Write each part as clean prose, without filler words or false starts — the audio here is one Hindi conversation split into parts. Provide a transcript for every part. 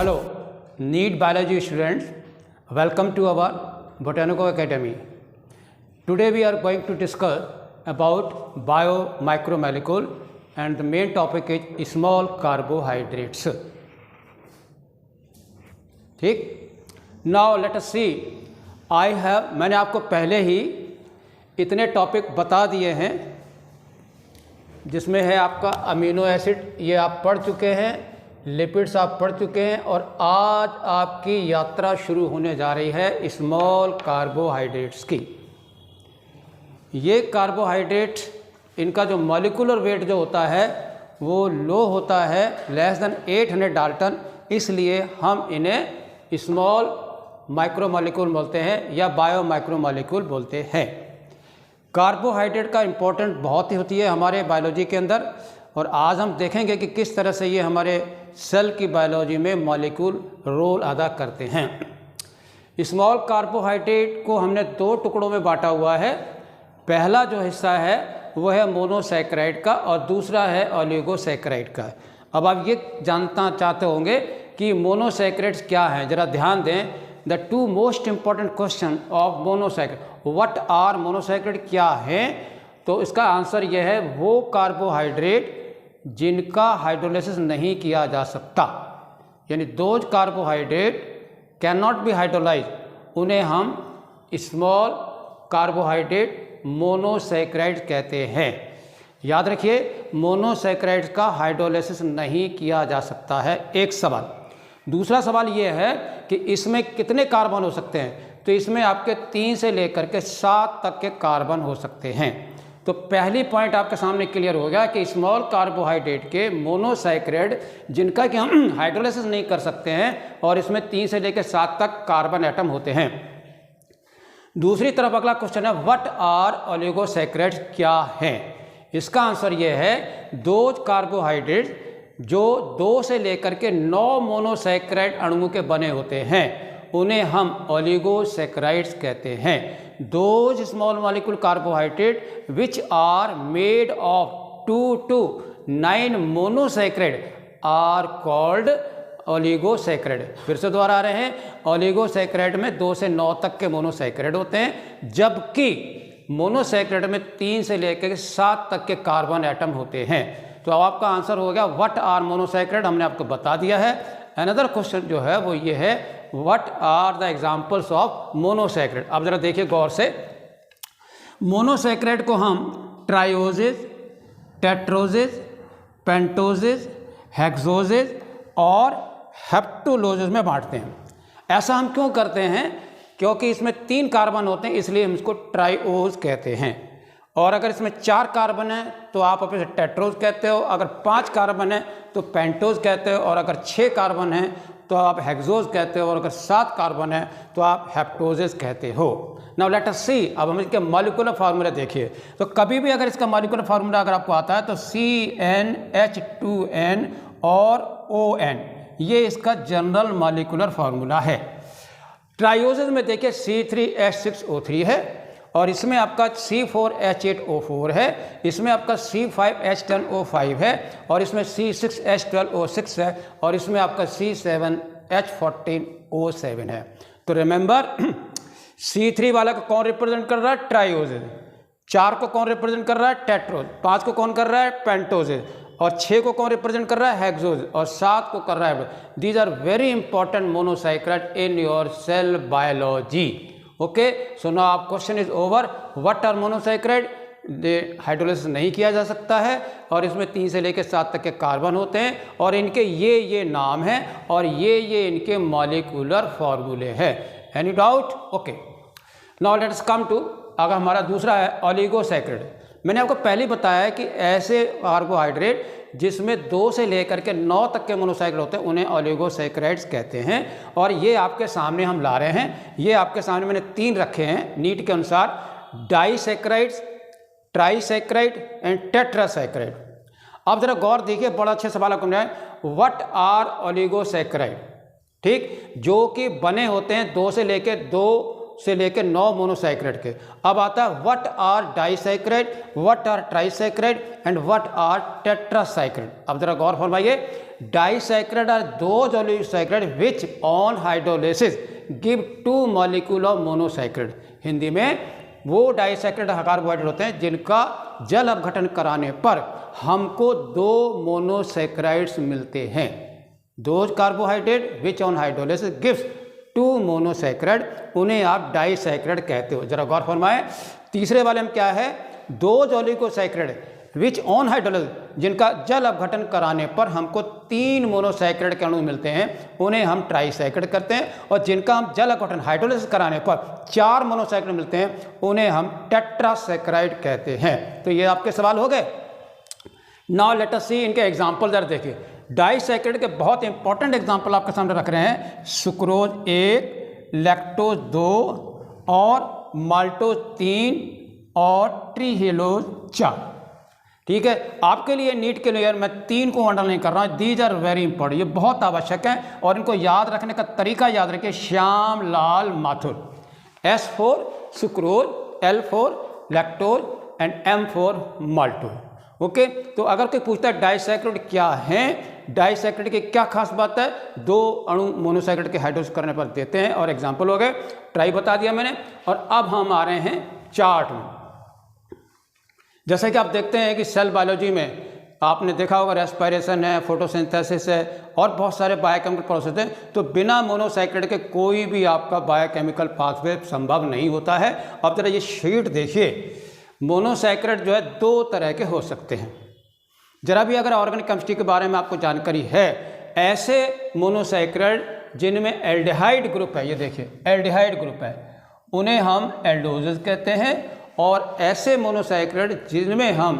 Hello, NEET biology students, welcome to our Botanical Academy. Today we are going to discuss about biomicromolecule and the main topic is small carbohydrates. ठीक, now let us see. मैंने आपको पहले ही इतने टॉपिक बता दिए हैं जिसमें है आपका अमीनो एसिड, ये आप पढ़ चुके हैं, लिपिड्स आप पढ़ चुके हैं और आज आपकी यात्रा शुरू होने जा रही है स्मॉल कार्बोहाइड्रेट्स की। ये कार्बोहाइड्रेट, इनका जो मॉलिक्यूलर वेट जो होता है वो लो होता है, लेस देन 800 डाल्टन, इसलिए हम इन्हें स्मॉल माइक्रोमॉलिक्यूल बोलते हैं या बायो माइक्रोमॉलिक्यूल बोलते हैं। कार्बोहाइड्रेट का इम्पोर्टेंट बहुत ही होती है हमारे बायोलॉजी के अंदर और आज हम देखेंगे कि किस तरह से ये हमारे सेल की बायोलॉजी में मॉलिक्यूल रोल अदा करते हैं। स्मॉल कार्बोहाइड्रेट को हमने दो टुकड़ों में बांटा हुआ है। पहला जो हिस्सा है वो है मोनोसैकेराइड का और दूसरा है ओलिगोसैकेराइड का। अब आप ये जानना चाहते होंगे कि मोनोसैकेराइड्स क्या हैं, ज़रा ध्यान दें। The two most important question of monosaccharide, what are monosaccharide, क्या है? तो इसका आंसर यह है वो कार्बोहाइड्रेट जिनका हाइड्रोलाइसिस नहीं किया जा सकता, यानी those carbohydrate can not be hydrolyse, उन्हें हम स्मॉल कार्बोहाइड्रेट मोनोसैकेराइड कहते हैं। याद रखिए, मोनोसैकेराइड्स का हाइड्रोलाइसिस नहीं किया जा सकता है, एक सवाल। दूसरा सवाल यह है कि इसमें कितने कार्बन हो सकते हैं, तो इसमें आपके 3 से लेकर के 7 तक के कार्बन हो सकते हैं। तो पहली पॉइंट आपके सामने क्लियर हो गया कि स्मॉल कार्बोहाइड्रेट के मोनोसैकेराइड जिनका कि हम हाइड्रोलाइसिस नहीं कर सकते हैं और इसमें 3 से लेकर 7 तक कार्बन एटम होते हैं। दूसरी तरफ अगला क्वेश्चन है व्हाट आर ओलिगोसैकेराइड्स, क्या है? इसका आंसर यह है दोज कार्बोहाइड्रेट जो 2 से लेकर के 9 मोनोसैकेराइड अणुओं के बने होते हैं उन्हें हम ओलिगोसैकेराइड्स कहते हैं। Those small molecule carbohydrate which are made of 2 to 9 monosaccharide are called oligosaccharide. फिर से दोबारा आ रहे हैं, ओलिगोसैकेराइड में 2 से 9 तक के मोनोसैकेराइड होते हैं, जबकि मोनोसैकेराइड में 3 से लेकर 7 तक के कार्बन एटम होते हैं। तो अब आपका आंसर हो गया व्हाट आर मोनोसैकेराइड, हमने आपको बता दिया है। अनदर क्वेश्चन जो है वो ये है what are the examples of monosaccharide. अब जरा देखिए गौर से, मोनोसैकेराइड को हम ट्राइओजेज, टेट्रोजेज, पेंटोजेज, हेक्सोजेज और हेप्टोलोजेज में बांटते हैं। ऐसा हम क्यों करते हैं? क्योंकि इसमें 3 कार्बन होते हैं, इसलिए हम इसको ट्राइओज कहते हैं। और अगर इसमें 4 कार्बन है तो आप अपने टेट्रोज कहते हो, अगर 5 कार्बन है तो पेंटोज कहते हो, और अगर 6 कार्बन है तो आप हेक्सोज कहते हो, और अगर 7 कार्बन है तो आप हेप्टोजेज कहते हो। नाउ लेट अस सी, अब हम इसके मॉलिक्यूलर फार्मूला देखिए। तो कभी भी अगर इसका मॉलिक्यूलर फार्मूला अगर आपको आता है तो CnH2n और ON, ये इसका जनरल मॉलिक्यूलर फार्मूला है। ट्राइओजेज में देखिए C3H6O3 है और इसमें आपका C4H8O4 है, इसमें आपका C5H10O5 है और इसमें C6H12O6 है और इसमें आपका C7H14O7 है। तो रिमेंबर, C3 वाला को कौन रिप्रेजेंट कर रहा है? ट्राइओजेज। 4 को कौन रिप्रेजेंट कर रहा है? टेट्रोज। 5 को कौन कर रहा है? पेंटोजेज। और 6 को कौन रिप्रेजेंट कर रहा है? हेक्सोज। और 7 को कर रहा है। These are very important monosaccharide in your cell biology. Okay, so now आप question is over. What are monosaccharide? Hydrolysis नहीं किया जा सकता है और इसमें 3 से लेकर 7 तक के कार्बन होते हैं और इनके ये नाम हैं और ये इनके मॉलिक्यूलर फॉर्मूले हैं। Any doubt? Okay, now let's come to अगर हमारा दूसरा है ओलिगोसैकेराइड। मैंने आपको पहले बताया कि ऐसे कार्बोहाइड्रेट जिसमें 2 से लेकर के 9 तक के मोनोसैकेराइड होते हैं उन्हें ओलिगोसैकेराइड्स कहते हैं। और ये आपके सामने हम ला रहे हैं, ये आपके सामने मैंने 3 रखे हैं नीट के अनुसार, डाइसैकेराइड्स, ट्राइसैकेराइड एंड टेट्रासैकेराइड। अब जरा गौर देखिए, बड़ा अच्छा सवाल आपको है, व्हाट आर ओलिगोसैकेराइड, ठीक, जो कि बने होते हैं 2 से लेकर 9 मोनोसैकेराइड के। अब आता है what are disaccharide, what are trisaccharide and what are tetrasaccharide. अब जरा गौर फरमाइए, disaccharide are those oligosaccharide which on hydrolysis give 2 molecule of monosaccharide. Hindi में वो डाइसैकराइड कार्बोहाइड्रेट होते हैं जिनका जल अपघटन कराने पर हमको 2 मोनोसैकराइड्स मिलते हैं। Those carbohydrate which on hydrolysis gives 2 monosaccharide, उन्हें आप डाइसैकराइड कहते हो। जरा गौर फरमाएं, तीसरे वाले में क्या है, 2 ऑलिगोसैकराइड विच ऑन हाइड्रोलिसिस, जिनका जल अपघटन कराने पर हमको 3 मोनोसैकराइड के अणु मिलते हैं, उन्हें हम ट्राइसैकराइड करते हैं। और जिनका हम जल अपघटन हाइड्रोलिसिस कराने पर 4 मोनोसैकराइड मिलते हैं, उन्हें हम टेट्रासैकराइड कहते हैं। तो ये आपके सवाल हो गए। नाउ लेट अस सी इनके एग्जाम्पल जरा देखिए। डाइसैकराइड के बहुत इंपॉर्टेंट एग्जाम्पल आपके सामने रख रहे हैं। सुक्रोज 1, लैक्टोज 2 और माल्टोज 3 और ट्रीहेलोज 4। ठीक है, आपके लिए नीट के लिए मैं 3 को अंडरलाइन नहीं कर रहा हूँ। दीज आर वेरी इंपॉर्टेंट, ये बहुत आवश्यक है और इनको याद रखने का तरीका याद रखिए। Shyam Lal Mathur, S4 sucrose, L4 lactose and M4 maltose. Okay, तो अगर कोई पूछता है डाइसैकराइड क्या है, डाइसैकराइड की क्या खास बात है, 2 अणु मोनोसैकराइड के हाइड्रोलिसिस करने पर देते हैं और एग्जाम्पल हो गए। ट्राई बता दिया मैंने। और अब हम आ रहे हैं चार्ट में। जैसे कि आप देखते हैं कि सेल बायोलॉजी में आपने देखा होगा रेस्पिरेशन है, फोटोसिंथेसिस है और बहुत सारे बायोकेमिकल प्रोसेस हैं। तो बिना मोनोसैकराइड के कोई भी आपका बायोकेमिकल पाथवे संभव नहीं होता है। अब जरा ये शीट देखिए, मोनोसैकराइड जो है 2 तरह के हो सकते हैं। जरा भी अगर ऑर्गेनिक केमिस्ट्री के बारे में आपको जानकारी है, ऐसे मोनोसैकराइड जिनमें एल्डिहाइड ग्रुप है, ये देखिए एल्डिहाइड ग्रुप है, उन्हें हम एल्डोजेस कहते हैं। और ऐसे मोनोसैकराइड जिनमें हम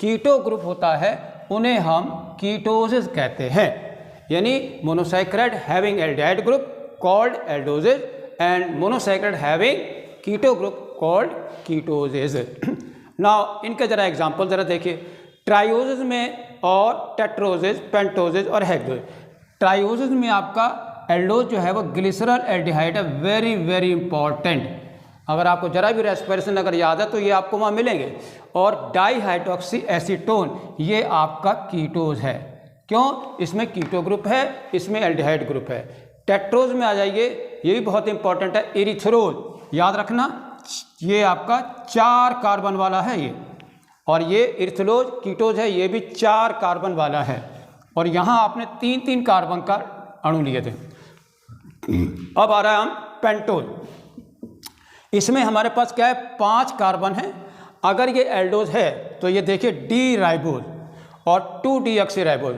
कीटो ग्रुप होता है, उन्हें हम कीटोजेस कहते हैं। यानी monosaccharide having aldehyde group called aldoses and monosaccharide having keto group called ketoses. Now इनके जरा एग्जांपल जरा देखिए। ट्राइओजेस में और टेट्रोजेस, पेंटोजेस और हेक्सोजेस। ट्राइओजेस में आपका एल्डोज जो है वो ग्लिसरॉल एल्डिहाइड है, वेरी वेरी इंपॉर्टेंट। अगर आपको जरा भी रेस्पिरेशन अगर याद है तो ये आपको वहाँ मिलेंगे। और डाईहाइड्रोक्सी एसीटोन, ये आपका कीटोज है। क्यों? इसमें कीटो ग्रुप है, इसमें एल्डिहाइड ग्रुप है। टेट्रोज में आ जाइए, ये भी बहुत इंपॉर्टेंट है, इरिथ्रोज, याद रखना ये आपका 4 कार्बन वाला है ये। और ये इरिथ्रोज कीटोज है, ये भी 4 कार्बन वाला है। और यहाँ आपने 3-3 कार्बन का अणु लिए थे। अब आ रहा है हम पेंटोज। इसमें हमारे पास क्या है, 5 कार्बन है। अगर ये एल्डोज है तो ये देखिए डी राइबोज और 2 डीऑक्सीराइबोज।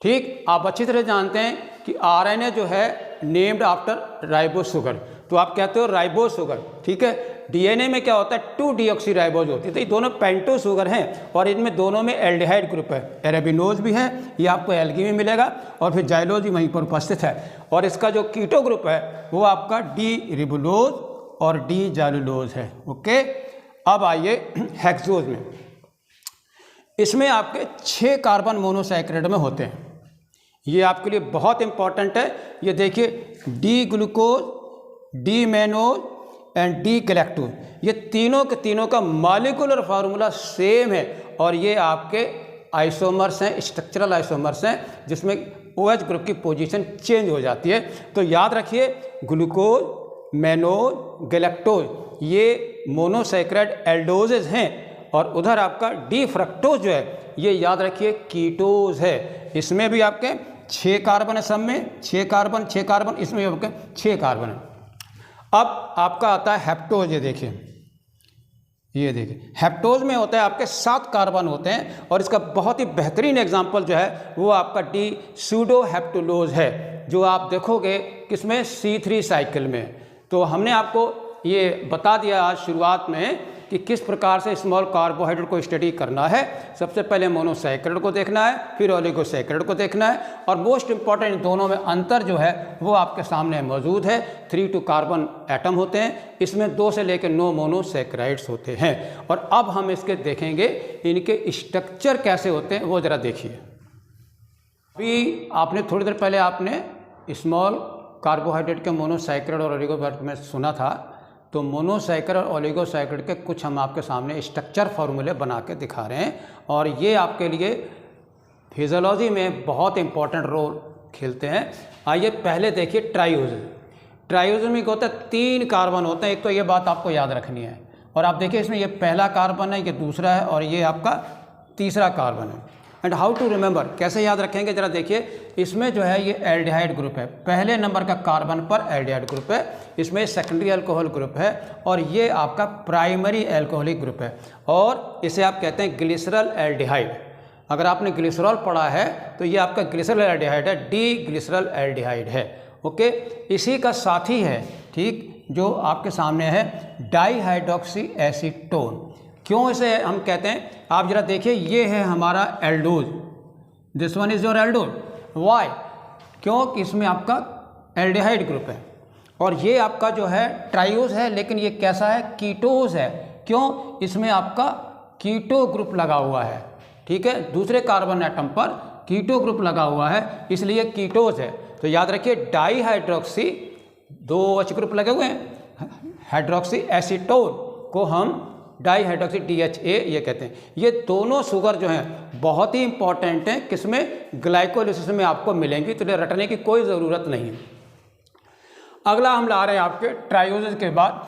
ठीक, आप अच्छी तरह जानते हैं कि आरएनए जो है नेम्ड आफ्टर राइबोज शुगर, तो आप कहते हो राइबोज शुगर। ठीक है, डीएनए में क्या होता है, 2 डीऑक्सीराइबोज होती है। तो ये दोनों पेंटो शुगर हैं और इनमें दोनों में एल्डिहाइड ग्रुप है। एरेबिनोज भी है, ये आपको एल्गी में मिलेगा, और फिर जाइलोज भी वहीं पर उपस्थित है। और इसका जो कीटो ग्रुप है वो आपका डी रिबुलोज और डी जाइलुलोज है। ओके, अब आइए हेक्सोज में। इसमें आपके 6 कार्बन मोनोसैकराइड में होते हैं। ये आपके लिए बहुत इंपॉर्टेंट है। ये देखिए D glucose, D mannose and D galactose, ये तीनों के तीनों का मॉलिक्यूलर फार्मूला सेम है। और ये आपके आइसोमर्स हैं, स्ट्रक्चरल आइसोमर्स हैं, जिसमें OH ग्रुप की पोजीशन चेंज हो जाती है। तो याद रखिए ग्लूकोज, मैनोज, गैलेक्टोज ये मोनोसैकराइड एल्डोजेज हैं। और उधर आपका डी फ्रक्टोज जो है ये याद रखिए कीटोज है। इसमें भी आपके 6 कार्बन है, सब में 6 कार्बन, 6 कार्बन, इसमें आपके 6 कार्बन है। अब आपका आता है हेप्टोज। ये देखिए हेप्टोज में होता है आपके 7 कार्बन होते हैं। और इसका बहुत ही बेहतरीन एग्जांपल जो है वो आपका डी सूडो हेप्टुलोज है, जो आप देखोगे किसमें, C3 साइकिल में। तो हमने आपको ये बता दिया आज शुरुआत में कि किस प्रकार से स्मॉल कार्बोहाइड्रेट को स्टडी करना है। सबसे पहले मोनोसैकराइड को देखना है, फिर ओलिगोसैकराइड को देखना है। और मोस्ट इंपॉर्टेंट दोनों में अंतर जो है वो आपके सामने मौजूद है। 3 कार्बन एटम होते हैं, इसमें 2 से लेकर 9 मोनोसैकराइड्स होते हैं। और अब हम इसके देखेंगे इनके स्ट्रक्चर कैसे होते हैं, वो ज़रा देखिए। अभी आपने थोड़ी देर पहले आपने स्मॉल कार्बोहाइड्रेट के मोनोसैकराइड और ओलिगोसैकराइड में सुना था। तो मोनोसैकराइड और ओलिगोसैकराइड के कुछ हम आपके सामने स्ट्रक्चर फार्मूले बना के दिखा रहे हैं। और ये आपके लिए फिजियोलॉजी में बहुत इंपॉर्टेंट रोल खेलते हैं। आइए पहले देखिए ट्राइयूज। ट्राइयूज में क्या होता है, 3 कार्बन होते हैं। एक तो ये बात आपको याद रखनी है, और आप देखिए इसमें ये पहला कार्बन है, ये दूसरा है, और ये आपका तीसरा कार्बन है। एंड हाउ टू रिमेंबर, कैसे याद रखेंगे जरा देखिए। इसमें जो है ये एल्डिहाइड ग्रुप है, पहले नंबर का कार्बन पर एल्डिहाइड ग्रुप है, इसमें सेकेंडरी अल्कोहल ग्रुप है, और ये आपका प्राइमरी अल्कोहलिक ग्रुप है, और इसे आप कहते हैं ग्लिसरल एल्डिहाइड। अगर आपने ग्लिसरॉल पढ़ा है तो ये आपका ग्लिसरल एल्डिहाइड है, डी ग्लिसरल एल्डिहाइड है। ओके, इसी का साथी है, ठीक, जो आपके सामने है डाईहाइड्रोक्सी एसीटोन। क्यों इसे हम कहते हैं, आप जरा देखिए, ये है हमारा aldose, this one is your aldose. Why? क्योंकि इसमें आपका एल्डिहाइड ग्रुप है, और ये आपका जो है ट्राइयोज है, लेकिन ये कैसा है, कीटोज है। क्यों? इसमें आपका कीटो ग्रुप लगा हुआ है, ठीक है, दूसरे कार्बन एटम पर कीटो ग्रुप लगा हुआ है, इसलिए कीटोज है। तो याद रखिए डाईहाइड्रोक्सी, 2 OH ग्रुप लगे हुए हैं, हाइड्रोक्सी एसीटोन को हम डाईहाइड्रोक्सी DHA ये कहते हैं। ये दोनों शुगर जो हैं बहुत ही इंपॉर्टेंट हैं, किसमें, ग्लाइकोलिसिस में आपको मिलेंगी, तो रटने की कोई ज़रूरत नहीं। अगला हम ला रहे हैं आपके ट्राइयोज के बाद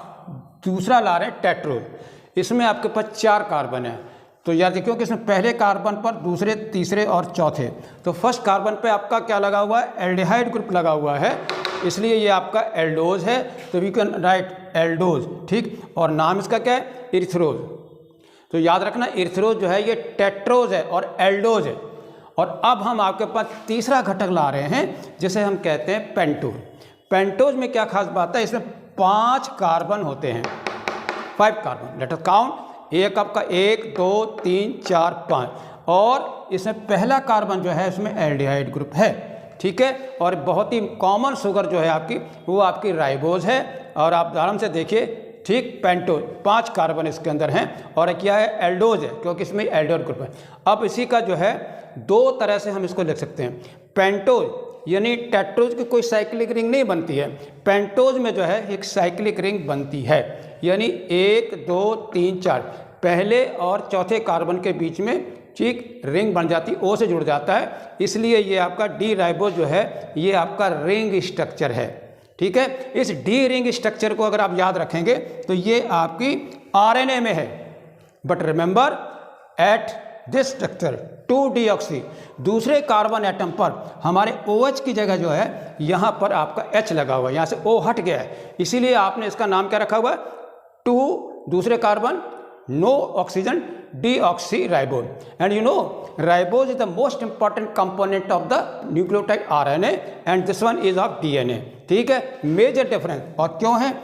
दूसरा ला रहे हैं टेट्रोज। इसमें आपके पास 4 कार्बन है। तो याद रखिए कि इसमें पहले कार्बन पर दूसरे, तीसरे और चौथे, तो फर्स्ट कार्बन पे आपका क्या लगा हुआ है, एल्डिहाइड ग्रुप लगा हुआ है, इसलिए ये आपका एल्डोज है। तो वी कैन राइट एल्डोज, ठीक, और नाम इसका क्या है, इरिथ्रोज। तो याद रखना इरिथ्रोज जो है ये टेट्रोज है और एल्डोज है। और अब हम आपके पास तीसरा घटक ला रहे हैं जिसे हम कहते हैं पेंटोज। पेंटोज में क्या खास बात है, इसमें 5 कार्बन होते हैं, 5 कार्बन, लेट अस काउंट। एक आपका 1 2 3 4 5, और इसमें पहला कार्बन जो है इसमें एल्डिहाइड ग्रुप है, ठीक है, और बहुत ही कॉमन शुगर जो है आपकी वो आपकी राइबोज है। और आप आराम से देखिए, ठीक, पेंटोज 5 कार्बन इसके अंदर हैं, और क्या है, एल्डोज है, क्योंकि इसमें एल्डिहाइड ग्रुप है। अब इसी का जो है 2 तरह से हम इसको लिख सकते हैं। पेंटोज यानी टेट्रोज की कोई साइक्लिक रिंग नहीं बनती है, पेंटोज में जो है एक साइक्लिक रिंग बनती है, यानी 1 2 3 4 पहले और चौथे कार्बन के बीच में, ठीक, रिंग बन जाती, O से जुड़ जाता है, इसलिए ये आपका डी राइबोज जो है ये आपका रिंग स्ट्रक्चर है, ठीक है। इस डी रिंग स्ट्रक्चर को अगर आप याद रखेंगे तो ये आपकी RNA में है, but remember at this structure 2-deoxy, दूसरे कार्बन एटम पर हमारे OH की जगह जो है यहाँ पर आपका H लगा हुआ है, यहाँ से O हट गया है, इसीलिए आपने इसका नाम क्या रखा हुआ है, 2 दूसरे carbon, no oxygen, deoxy ribose. And you know ribose is the most important component of the nucleotide RNA and this one is of DNA, ठीक है, मेजर डिफरेंस। और क्यों है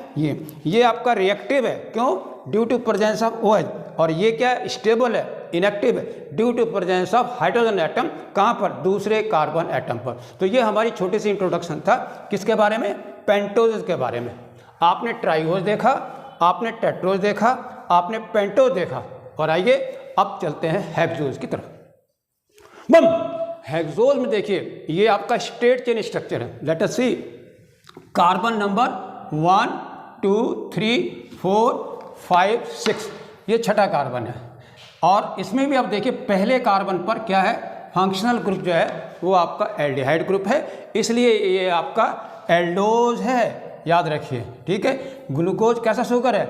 ये आपका रिएक्टिव है, क्यों, due to presence of OH, और ये क्या है, स्टेबल है, इनएक्टिव है, due to presence of hydrogen atom, कहाँ पर, दूसरे कार्बन एटम पर। तो ये हमारी छोटी सी इंट्रोडक्शन था, किसके बारे में, पेंटोज के बारे में। आपने ट्राइयोज देखा, आपने टेट्रोज देखा, आपने पेंटोज देखा, और आइए अब चलते हैं हेक्सोज की तरफ। बम हेक्सोज में देखिए ये आपका स्ट्रेट चेन स्ट्रक्चर है। लेट अस सी, कार्बन नंबर 1 2 3 4 5 6, ये छठा कार्बन है, और इसमें भी आप देखिए पहले कार्बन पर क्या है, फंक्शनल ग्रुप जो है वो आपका एल्डिहाइड ग्रुप है, इसलिए ये आपका एल्डोज है, याद रखिए, ठीक है। ग्लूकोज कैसा शुगर है,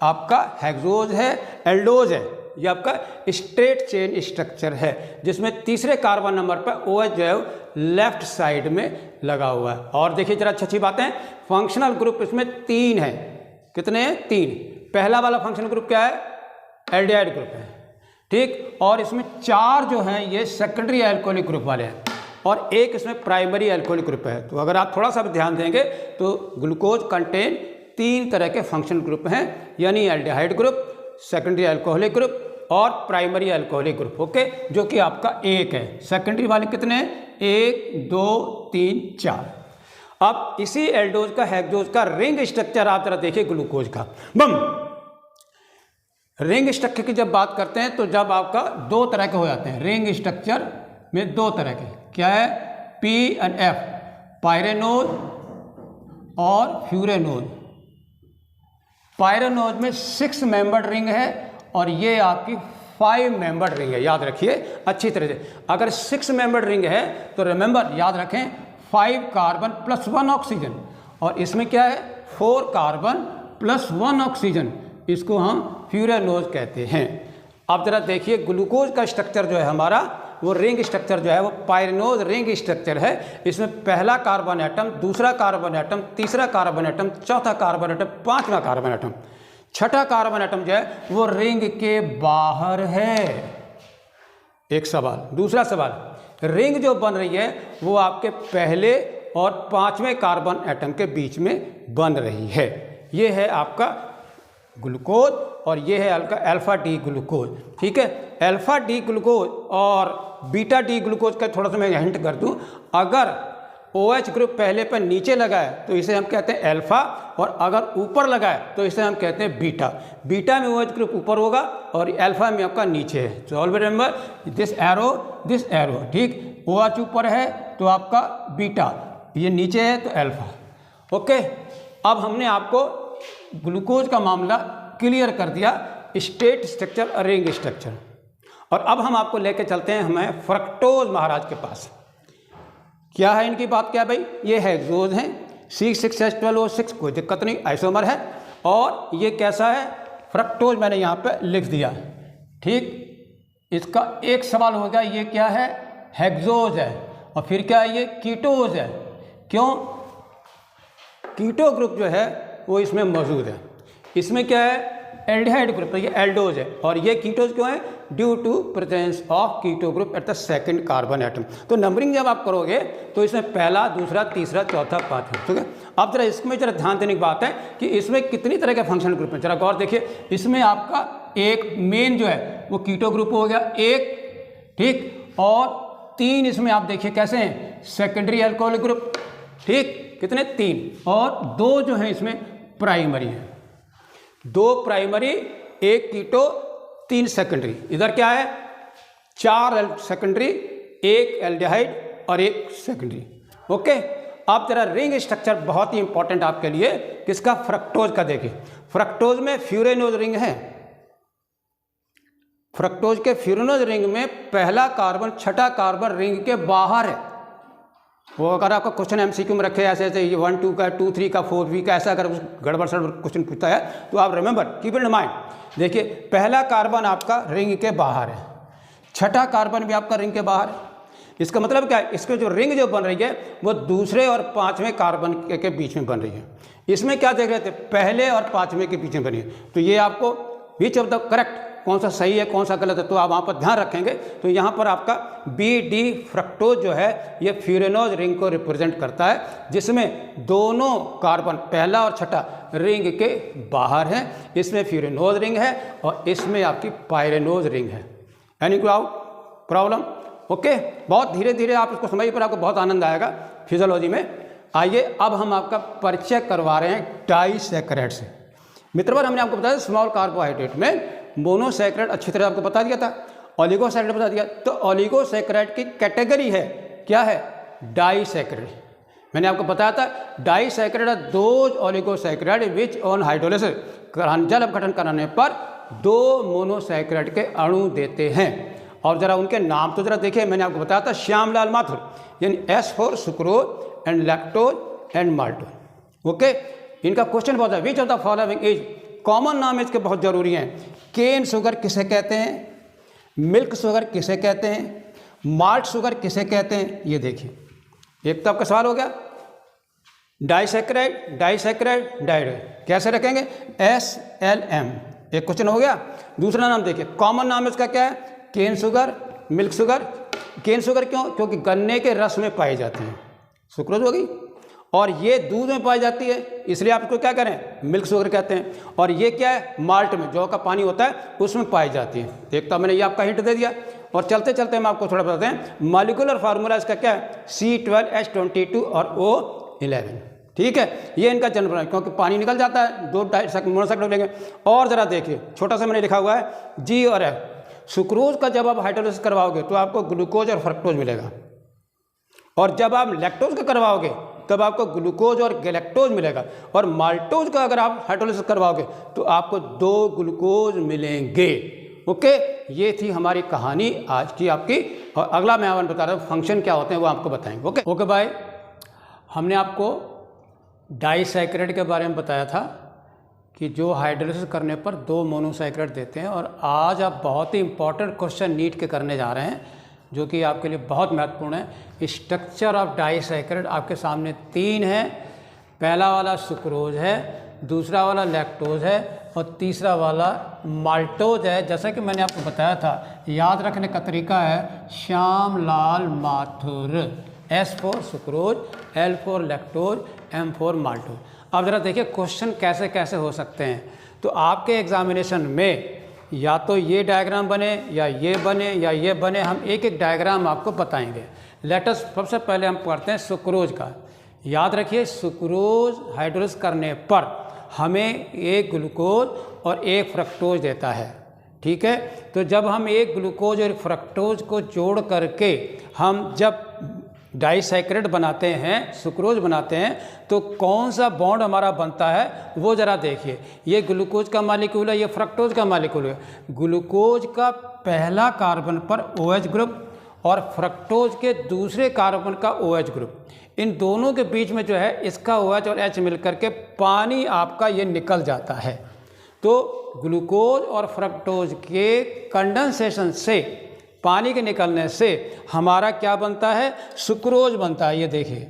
आपका हेक्सोज है, एल्डोज है, ये आपका स्ट्रेट चेन स्ट्रक्चर है, जिसमें तीसरे कार्बन नंबर पर OH जो है लेफ्ट साइड में लगा हुआ है। और देखिए जरा अच्छी बातें, फंक्शनल ग्रुप इसमें 3 है, कितने हैं, 3। पहला वाला फंक्शनल ग्रुप क्या है, एल्डिहाइड ग्रुप है, ठीक, और इसमें 4 जो हैं ये सेकेंडरी अल्कोहलिक ग्रुप वाले हैं, और 1 इसमें प्राइमरी अल्कोहलिक ग्रुप है। तो अगर आप थोड़ा सा भी ध्यान देंगे तो ग्लूकोज कंटेन 3 तरह के फंक्शनल ग्रुप हैं, यानी aldehyde group, secondary alcoholic group और प्राइमरी अल्कोहलिक ग्रुप, ओके, जो कि आपका 1 है। सेकेंडरी वाले कितने हैं, 1 2 3 4। अब इसी एल्डोज का, हेक्सोज का रिंग स्ट्रक्चर आप जरा देखिए ग्लूकोज का। बम रिंग स्ट्रक्चर की जब बात करते हैं तो जब आपका 2 तरह के हो जाते हैं, रिंग स्ट्रक्चर में 2 तरह के, क्या है, P एंड F, पायरेनोज और फ्यूरेनोज। पायरेनोज में 6 मेंबर्ड रिंग है, और ये आपकी 5 मेंबर्ड रिंग है, याद रखिए अच्छी तरह से। अगर 6 मेंबर्ड रिंग है तो रिमेंबर याद रखें 5 कार्बन प्लस 1 ऑक्सीजन, और इसमें क्या है 4 कार्बन प्लस 1 ऑक्सीजन, इसको हम फ्यूरेनोज कहते हैं। अब जरा देखिए ग्लूकोज का स्ट्रक्चर जो है हमारा, वो रिंग स्ट्रक्चर जो है वो पायरिनोज रिंग स्ट्रक्चर है। इसमें पहला कार्बन एटम, दूसरा कार्बन एटम, तीसरा कार्बन एटम, चौथा कार्बन एटम, पांचवा कार्बन एटम, छठा कार्बन एटम जो है वो रिंग के बाहर है। एक सवाल। दूसरा सवाल, रिंग जो बन रही है वो आपके पहले और पांचवें कार्बन एटम के बीच में बन रही है। ये है आपका ग्लूकोज और ये है आपका अल्फा डी ग्लूकोज। ठीक है, अल्फा डी ग्लूकोज और बीटा डी ग्लूकोज का थोड़ा सा मैं हिंट कर दूं, अगर OH ग्रुप पहले पर नीचे लगा है तो इसे हम कहते हैं अल्फा, और अगर ऊपर लगा है तो इसे हम कहते हैं बीटा। बीटा में OH ग्रुप ऊपर होगा और अल्फा में आपका नीचे है। So always remember this arrow. ठीक, OH ऊपर है तो आपका बीटा, ये नीचे है तो अल्फा। ओके, अब हमने आपको ग्लूकोज का मामला क्लियर कर दिया, स्टेट स्ट्रक्चर और रिंग स्ट्रक्चर। और अब हम आपको लेके चलते हैं हमें फ्रक्टोज महाराज के पास। क्या है इनकी बात, क्या भाई, ये हेक्सोज हैं, C6H12O6, कोई दिक्कत नहीं, आइसोमर है। और ये कैसा है, फ्रक्टोज मैंने यहाँ पे लिख दिया। ठीक, इसका एक सवाल हो गया, ये क्या है, हेक्सोज है, और फिर क्या है, ये कीटोज है। क्यों, कीटो ग्रुप जो है वो इसमें मौजूद है। इसमें क्या है, एल्डिहाइड ग्रुप, तो ये एल्डोज है, और ये कीटोज क्यों है, due to presence of keto group at the second carbon atom. तो नंबरिंग जब आप करोगे तो इसमें पहला, दूसरा, तीसरा, चौथा, पांचवा। ठीक है, अब जरा इसमें जरा ध्यान देने की बात है कि इसमें कितनी तरह के फंक्शनल ग्रुप हैं। जरा गौर देखिए, इसमें आपका एक मेन जो है वो कीटो ग्रुप हो गया एक, ठीक, और 3 इसमें आप देखिए कैसे हैं, सेकेंडरी अल्कोहलिक ग्रुप। ठीक, कितने, 3, और 2 जो हैं इसमें प्राइमरी हैं, 2 प्राइमरी, 1 कीटो, 3 सेकेंडरी। इधर क्या है, 4 सेकेंडरी, 1 एल्डिहाइड और 1 सेकेंडरी। ओके, अब जरा रिंग स्ट्रक्चर बहुत ही इंपॉर्टेंट आपके लिए, किसका, फ्रक्टोज का। देखिए फ्रक्टोज में फ्यूरेनोज रिंग है। फ्रक्टोज के फ्यूरेनोज रिंग में पहला कार्बन, छठा कार्बन रिंग के बाहर है। वो अगर आपका क्वेश्चन MCQ में रखे ऐसे ऐसे, ये 1, 2 का, 2, 3 का, 4 भी का, ऐसा अगर गड़बड़ सड़बड़ क्वेश्चन पूछता है तो आप रिमेंबर कीप इन माइंड। देखिए पहला कार्बन आपका रिंग के बाहर है, छठा कार्बन भी आपका रिंग के बाहर है। इसका मतलब क्या है, इसके जो रिंग जो बन रही है वो दूसरे और पांचवें कार्बन के बीच में बन रही है। इसमें क्या देख रहे थे, पहले और पांचवें के बीच में बनी है। तो ये आपको विच ऑफ द करेक्ट, कौन सा सही है कौन सा गलत है, तो आप वहाँ पर ध्यान रखेंगे। तो यहाँ पर आपका BD फ्रक्टोज जो है ये फ्यूरेनोज रिंग को रिप्रेजेंट करता है, जिसमें दोनों कार्बन पहला और छठा रिंग के बाहर है। इसमें फ्यूरेनोज रिंग है और इसमें आपकी पायरेनोज रिंग है। Any problem? ओके, बहुत धीरे धीरे आप इसको समझिए, पर आपको बहुत आनंद आएगा फिजियोलॉजी में। आइए अब हम आपका परिचय करवा रहे हैं डाइसैकेराइड से। मित्रवर, हमने आपको बताया स्मॉल कार्बोहाइड्रेट में मोनोसैकेराइड अच्छी तरह आपको बता दिया था, ओलिगोसैकेराइड बता दिया। तो ओलिगोसैकेराइड की कैटेगरी है, क्या है, डाइसैकेराइड। मैंने आपको बताया था disaccharide are those oligosaccharide which on hydrolysis, जल अपघटन कराने पर 2 मोनोसैकेराइड के अणु देते हैं। और जरा उनके नाम तो जरा देखिए, मैंने आपको बताया था श्यामलाल माथुर, यानी S for sucrose and lactose and maltose. Okay, इनका क्वेश्चन बहुत है, which of the following is, common नाम इसके बहुत जरूरी हैं। केन शुगर किसे कहते हैं, मिल्क शुगर किसे कहते हैं, माल्ट शुगर किसे कहते हैं, ये देखिए। एक तो आपका सवाल हो गया डाइसैकेराइड, डाइसैकेराइड, डाइड कैसे रखेंगे, SLM, एक क्वेश्चन हो गया। दूसरा नाम देखिए, कॉमन नाम इसका क्या है, cane sugar, milk sugar. Cane sugar क्यों, क्योंकि गन्ने के रस में पाई जाती है, सुक्रोज हो गई, और ये दूध में पाई जाती है, इसलिए आप इसको क्या करें, मिल्क शुगर कहते हैं। और ये क्या है, माल्ट में, जौ का पानी होता है उसमें पाई जाती है। एक तो मैंने ये आपका हिंट दे दिया। और चलते चलते हम आपको थोड़ा बताते हैं, मॉलिक्यूलर फार्मूला इसका क्या है, C12H22 और O11। ठीक है, ये इनका जनरल है, क्योंकि पानी निकल जाता है, 2 मोनोसैकेराइड लेंगे। और ज़रा देखिए, छोटा सा मैंने लिखा हुआ है G और F। सुक्रोज का जब आप हाइड्रोलिसिस करवाओगे तो आपको ग्लूकोज और फ्रक्टोज मिलेगा, और जब आप लैक्टोज का करवाओगे तब आपको ग्लूकोज और गैलेक्टोज मिलेगा, और माल्टोज का अगर आप हाइड्रोलिसिस करवाओगे तो आपको 2 ग्लूकोज मिलेंगे। ओके, ये थी हमारी कहानी आज की आपकी। और अगला मैं आपको बता रहा हूँ फंक्शन क्या होते हैं वो आपको बताएंगे। ओके भाई, हमने आपको डाइसैकराइड के बारे में बताया था कि जो हाइड्रोलिसिस करने पर 2 मोनोसैकराइड देते हैं। और आज आप बहुत ही इंपॉर्टेंट क्वेश्चन नीट के करने जा रहे हैं जो कि आपके लिए बहुत महत्वपूर्ण है। स्ट्रक्चर ऑफ डाइसैकराइड आपके सामने 3 है। पहला वाला सुक्रोज है, दूसरा वाला लैक्टोज है और तीसरा वाला माल्टोज है। जैसा कि मैंने आपको बताया था, याद रखने का तरीका है Shyamlal Mathur. S for sucrose, L for lactose, M for maltose. अब ज़रा देखिए क्वेश्चन कैसे कैसे हो सकते हैं। तो आपके एग्जामिनेशन में या तो ये डायग्राम बने या ये बने या ये बने, हम एक एक डायग्राम आपको बताएंगे। लेटस सबसे पहले हम पढ़ते हैं सुक्रोज का। याद रखिए सुक्रोज हाइड्रोलिसिस करने पर हमें एक ग्लूकोज और एक फ्रक्टोज देता है, ठीक है। तो जब हम एक ग्लूकोज और फ्रक्टोज को जोड़ करके हम जब डाइसैकराइड बनाते हैं, सुक्रोज बनाते हैं, तो कौन सा बॉन्ड हमारा बनता है वो ज़रा देखिए। ये ग्लूकोज का मॉलिक्यूल है, ये फ्रक्टोज का मॉलिक्यूल है। ग्लूकोज का पहला कार्बन पर OH ग्रुप और फ्रक्टोज के दूसरे कार्बन का OH ग्रुप, इन दोनों के बीच में जो है इसका OH और H मिलकर के पानी आपका ये निकल जाता है। तो ग्लूकोज और फ्रक्टोज के कंडेंसेशन से, पानी के निकलने से हमारा क्या बनता है, सुक्रोज बनता है। ये देखिए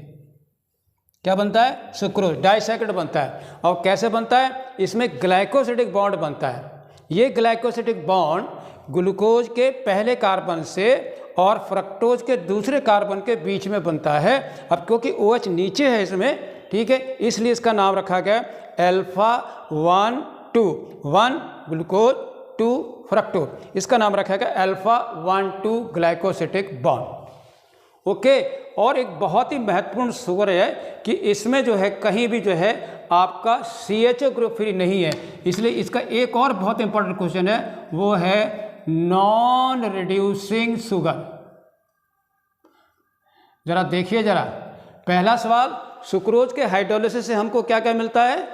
क्या बनता है, सुक्रोज, डाइसैकराइड बनता है। और कैसे बनता है, इसमें ग्लाइकोसिडिक बॉन्ड बनता है। ये ग्लाइकोसिडिक बॉन्ड ग्लूकोज के पहले कार्बन से और फ्रक्टोज के दूसरे कार्बन के बीच में बनता है। अब क्योंकि OH नीचे है इसमें, ठीक है, इसलिए इसका नाम रखा गया अल्फा 1 2 1 ग्लूकोज 2 फ्रक्टोज। इसका नाम रखा गया अल्फा 1 2 ग्लाइकोसिडिक बॉन्ड। ओके, और एक बहुत ही महत्वपूर्ण सुगर है कि इसमें जो है कहीं भी जो है आपका CHO ग्रुप फ्री नहीं है। इसलिए इसका एक और बहुत इंपॉर्टेंट क्वेश्चन है, वो है नॉन रिड्यूसिंग शुगर। जरा देखिए, जरा पहला सवाल, सुक्रोज के हाइड्रोलिसिस से हमको क्या क्या मिलता है,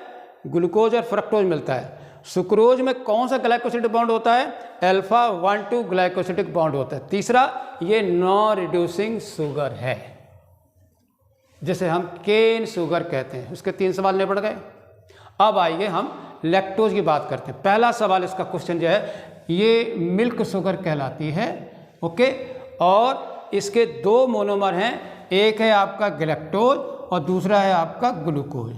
ग्लूकोज और फ्रक्टोज मिलता है। सुक्रोज में कौन सा ग्लाइकोसिडिक बॉन्ड होता है, अल्फा 1 2 ग्लाइकोसिडिक बॉन्ड होता है। तीसरा, ये नॉन रिड्यूसिंग शुगर है जिसे हम केन शुगर कहते हैं। उसके 3 सवाल निपट गए। अब आइए हम लैक्टोज की बात करते हैं। पहला सवाल इसका क्वेश्चन जो है, ये मिल्क शुगर कहलाती है। ओके, और इसके 2 मोनोमर हैं, एक है आपका गैलेक्टोज और दूसरा है आपका ग्लूकोज,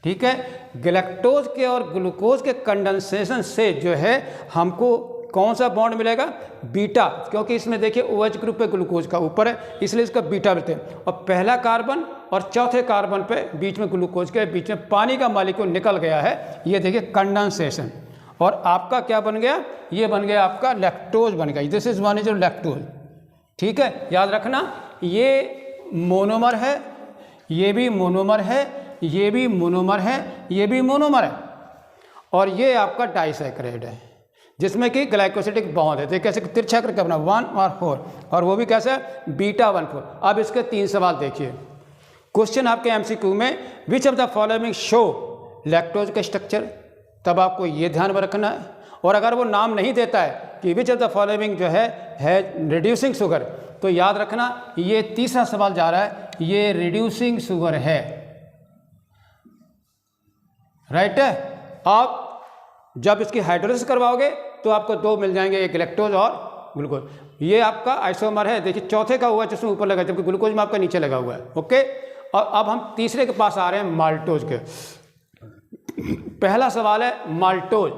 ठीक है। गैलेक्टोज के और ग्लूकोज के कंडेंसेशन से जो है हमको कौन सा बॉन्ड मिलेगा, बीटा, क्योंकि इसमें देखिए OH ग्रुप पे ग्लूकोज का ऊपर है, इसलिए इसका बीटा मिलते हैं। और पहला कार्बन और चौथे कार्बन पे बीच में ग्लूकोज के बीच में पानी का मॉलिक्यूल निकल गया है। ये देखिए कंडेंसेशन, और आपका क्या बन गया, ये बन गया आपका लैक्टोज बन गया। This is one is lactose, ठीक है। याद रखना, ये मोनोमर है, ये भी मोनोमर है, ये भी मोनोमर है, ये भी मोनोमर है, और ये आपका डाइसैकराइड है जिसमें कि ग्लाइकोसिडिक बॉन्ड है। देखिए कैसे तिरछा करके अपना 1 और 4, और वो भी कैसे, बीटा 1 4। अब इसके 3 सवाल देखिए। क्वेश्चन आपके MCQ में, which of the following show lactose का स्ट्रक्चर, तब आपको ये ध्यान में रखना है। और अगर वो नाम नहीं देता है कि विच ऑफ द फॉलोइंग जो है रिड्यूसिंग शुगर, तो याद रखना ये तीसरा सवाल जा रहा है, ये रिड्यूसिंग शुगर है, राइट है। आप जब इसकी हाइड्रोलिसिस करवाओगे तो आपको 2 मिल जाएंगे, एक लैक्टोज और ग्लूकोज। ये आपका आइसोमर है, देखिए चौथे का हुआ है जिसमें ऊपर लगा, जबकि ग्लूकोज में आपका नीचे लगा हुआ है। ओके, और अब हम तीसरे के पास आ रहे हैं, माल्टोज के। पहला सवाल है माल्टोज,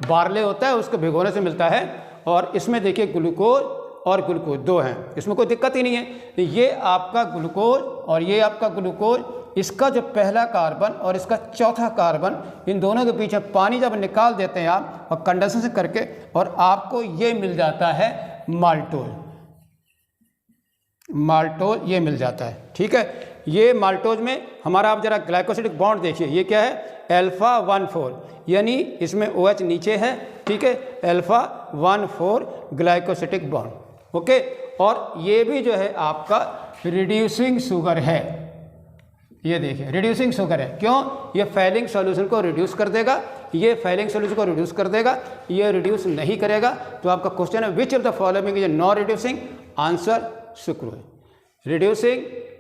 बार्ले होता है उसको भिगोने से मिलता है, और इसमें देखिए ग्लूकोज और ग्लूकोज 2 हैं, इसमें कोई दिक्कत ही नहीं है। ये आपका ग्लूकोज और ये आपका ग्लूकोज, इसका जो पहला कार्बन और इसका चौथा कार्बन, इन दोनों के बीच में पानी जब निकाल देते हैं आप और कंडेंसेशन करके, और आपको ये मिल जाता है माल्टोज। माल्टोज ये मिल जाता है, ठीक है। ये माल्टोज में हमारा, आप जरा ग्लाइकोसिडिक बॉन्ड देखिए, ये क्या है, अल्फा 1 4, यानी इसमें OH नीचे है, ठीक है, अल्फा 1 4 ग्लाइकोसिडिक बॉन्ड। ओके, और ये भी जो है आपका रिड्यूसिंग शुगर है। ये देखिए रिड्यूसिंग शुगर है, क्यों, ये फैलिंग सॉल्यूशन को रिड्यूस कर देगा, ये फैलिंग सॉल्यूशन को रिड्यूस कर देगा, ये रिड्यूस नहीं करेगा। तो आपका क्वेश्चन है which of the following is non reducing, answer sucrose.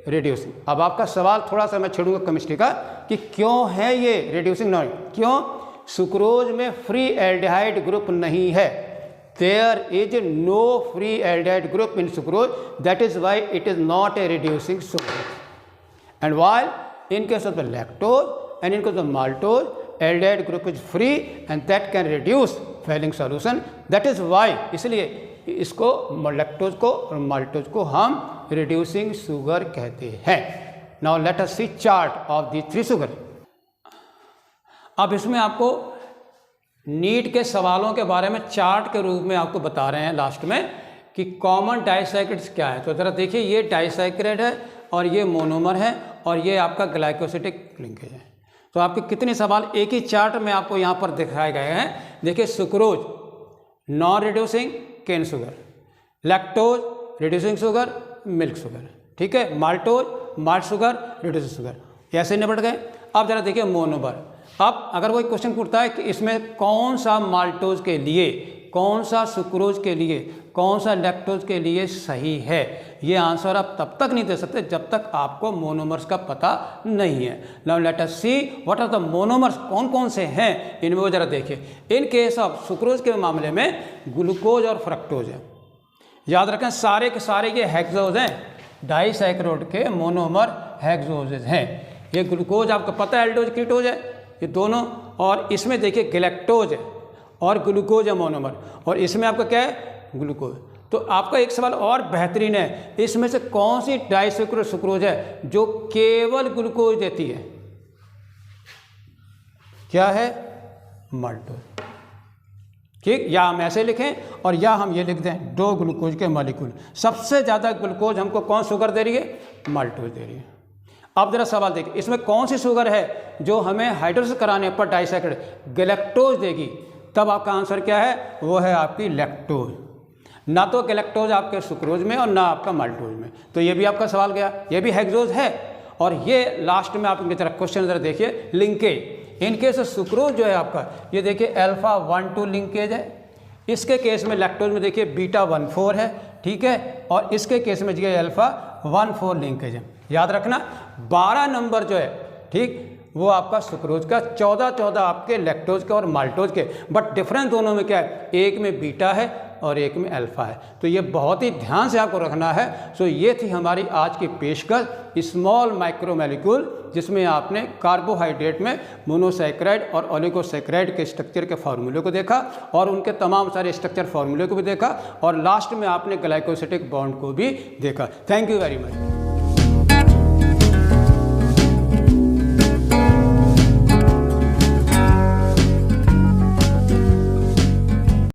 Reducing. अब आपका सवाल थोड़ा सा मैं छेड़ूंगा केमिस्ट्री का कि क्यों है ये रिड्यूसिंग नॉन, क्यों? सुक्रोज में फ्री एल्डिहाइड ग्रुप नहीं है, there is no free aldehyde group in sucrose, that is why it is not a reducing sucrose. And while in case of the lactose and in case of maltose, aldehyde group is free and that can reduce failing solution, that is why, इसलिए इसको लैक्टोज को और माल्टोज को हम reducing sugar कहते हैं। now let us see chart of the three sugar। अब इसमें आपको नीट के सवालों के बारे में चार्ट के रूप में आपको बता रहे हैं लास्ट में कि कॉमन डाइसैकेराइड्स क्या है। तो ज़रा देखिए, ये डाइसैकेराइड है और ये मोनोमर है और ये आपका ग्लाइकोसिटिक लिंकेज है। तो आपके कितने सवाल एक ही चार्ट में आपको यहाँ पर दिखाए गए हैं। देखिए, sucrose non reducing cane sugar, lactose reducing sugar milk sugar, ठीक है, maltose malt sugar reducing sugar, ऐसे निपट गए। अब ज़रा देखिए मोनोमर। अब अगर कोई क्वेश्चन पूछता है कि इसमें कौन सा माल्टोज के लिए, कौन सा सुक्रोज के लिए, कौन सा लैक्टोज के लिए सही है, ये आंसर आप तब तक नहीं दे सकते जब तक आपको मोनोमर्स का पता नहीं है। Now let us see what are the monomers, कौन कौन से हैं इनमें वो जरा देखिए। इन केस ऑफ सुक्रोज के मामले में ग्लूकोज और फ्रक्टोज है, याद रखें सारे के सारे ये हेक्सोज हैं, डाइसैकेराइड के मोनोमर हेक्सोजेज हैं। ये ग्लूकोज आपको पता है एल्डोज कीटोज है ये दोनों, और इसमें देखिए गैलेक्टोज है और ग्लूकोज है मोनोमर, और इसमें आपका क्या है ग्लूकोज। तो आपका एक सवाल और बेहतरीन है, इसमें से कौन सी डाइसैकेराइड सुक्रोज है जो केवल ग्लूकोज देती है? क्या है? माल्टोज। ठीक, या हम ऐसे लिखें और या हम ये लिख दें दो ग्लूकोज के मॉलिक्यूल। सबसे ज़्यादा ग्लूकोज हमको कौन शुगर दे रही है? माल्टोज दे रही है। अब जरा सवाल देखिए, इसमें कौन सी शुगर है जो हमें हाइड्रोलिसिस कराने पर डाइसैकेराइड गैलेक्टोज देगी? तब आपका आंसर क्या है? वो है आपकी लैक्टोज। ना तो गैलेक्टोज आपके सुक्रोज में और ना आपका माल्टोज में। तो ये भी आपका सवाल गया, ये भी हेक्सोज है। और ये लास्ट में आप इनकी तरफ क्वेश्चन जरा देखिए, लिंकेज। इनके से सुक्रोज जो है आपका, ये देखिए अल्फा 1,2 लिंकेज है। इसके केस में लैक्टोज में देखिए बीटा 1,4 है, ठीक है, और इसके केस में जो अल्फा 1,4 लिंकेज है। याद रखना 12 नंबर जो है, ठीक, वो आपका सुक्रोज का, 14 आपके लैक्टोज के और माल्टोज के। बट डिफरेंस दोनों में क्या है? एक में बीटा है और एक में अल्फा है। तो ये बहुत ही ध्यान से आपको रखना है। सो ये थी हमारी आज की पेशकश, स्मॉल माइक्रोमोलिक्यूल, जिसमें आपने कार्बोहाइड्रेट में मोनोसैकेराइड और ओलिगोसैकेराइड के स्ट्रक्चर के फार्मूले को देखा और उनके तमाम सारे स्ट्रक्चर फार्मूले को भी देखा, और लास्ट में आपने ग्लाइकोसिटिक बॉन्ड को भी देखा। Thank you very much.